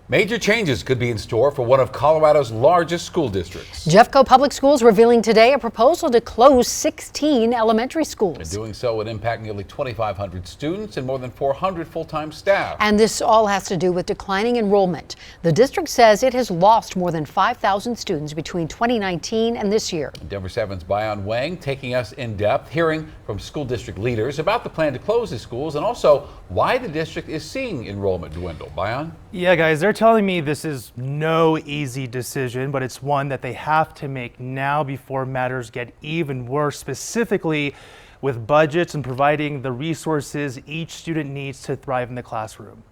Major changes could be in store for one of Colorado's largest school districts. Jeffco Public Schools revealing today a proposal to close 16 elementary schools. And doing so would impact nearly 2,500 students and more than 400 full-time staff. And this all has to do with declining enrollment. The district says it has lost more than 5,000 students between 2019 and this year. Denver 7's Bayan Wang taking us in depth, hearing from school district leaders about the plan to close the schools and also why the district is seeing enrollment dwindle. Bayan? Yeah, guys, they're telling me this is no easy decision, but it's one that they have to make now before matters get even worse, specifically with budgets and providing the resources each student needs to thrive in the classroom.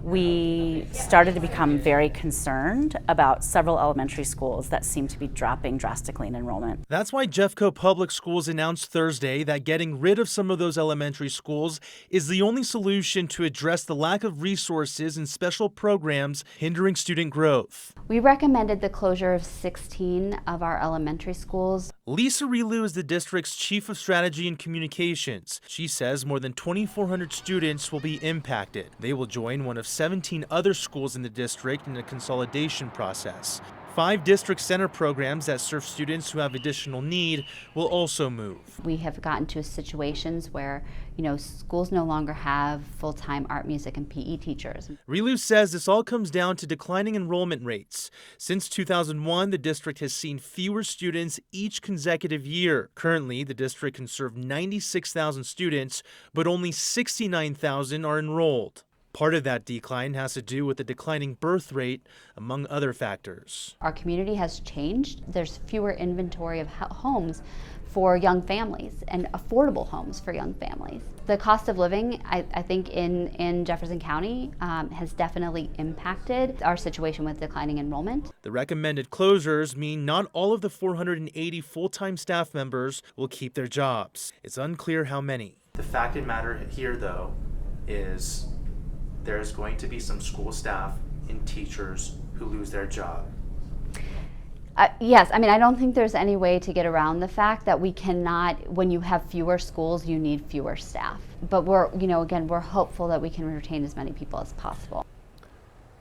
We started to become very concerned about several elementary schools that seem to be dropping drastically in enrollment. That's why Jeffco Public Schools announced Thursday that getting rid of some of those elementary schools is the only solution to address the lack of resources and special programs hindering student growth. We recommended the closure of 16 of our elementary schools. Lisa Relu is the district's chief of strategy and communications. She says more than 2,400 students will be impacted. They will join one of 17 other schools in the district in a consolidation process. 5 district center programs that serve students who have additional need will also move. We have gotten to situations where, schools no longer have full-time art, music, and PE teachers. Relu says this all comes down to declining enrollment rates. Since 2001, the district has seen fewer students each consecutive year. Currently, the district can serve 96,000 students, but only 69,000 are enrolled. Part of that decline has to do with the declining birth rate, among other factors. Our community has changed. There's fewer inventory of homes for young families and affordable homes for young families. The cost of living, I think, in Jefferson County has definitely impacted our situation with declining enrollment. The recommended closures mean not all of the 480 full-time staff members will keep their jobs. It's unclear how many. The fact of the matter here, though, is there's going to be some school staff and teachers who lose their job. Yes, I don't think there's any way to get around the fact that we cannot, when you have fewer schools, you need fewer staff. But we're hopeful that we can retain as many people as possible.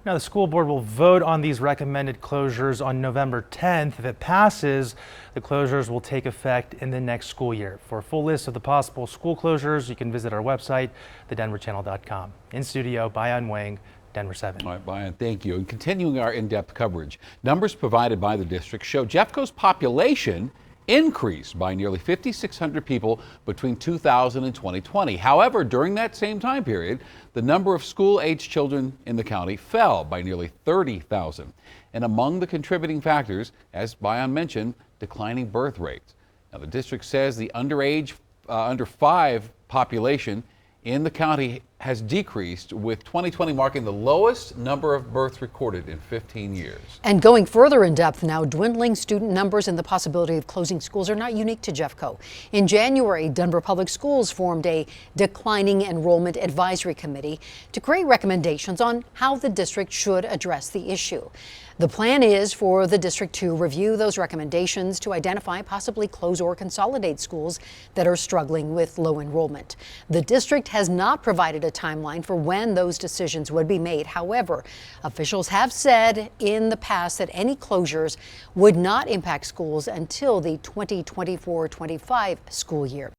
Now, the school board will vote on these recommended closures on November 10th. If it passes, the closures will take effect in the next school year. For a full list of the possible school closures, you can visit our website, thedenverchannel.com. In studio, Bayan Wang, Denver 7. All right, Bayan, thank you. And continuing our in-depth coverage, numbers provided by the district show Jeffco's population increased by nearly 5,600 people between 2000 and 2020. However, during that same time period, the number of school-aged children in the county fell by nearly 30,000. And among the contributing factors, as Bayan mentioned, declining birth rates. Now, the district says the under 5 population in the county has decreased, with 2020 marking the lowest number of births recorded in 15 years. And going further in depth now, dwindling student numbers and the possibility of closing schools are not unique to Jeffco. In January, Denver Public Schools formed a declining enrollment advisory committee to create recommendations on how the district should address the issue. The plan is for the district to review those recommendations to identify, possibly close or consolidate schools that are struggling with low enrollment. The district has not provided a timeline for when those decisions would be made. However, officials have said in the past that any closures would not impact schools until the 2024-25 school year.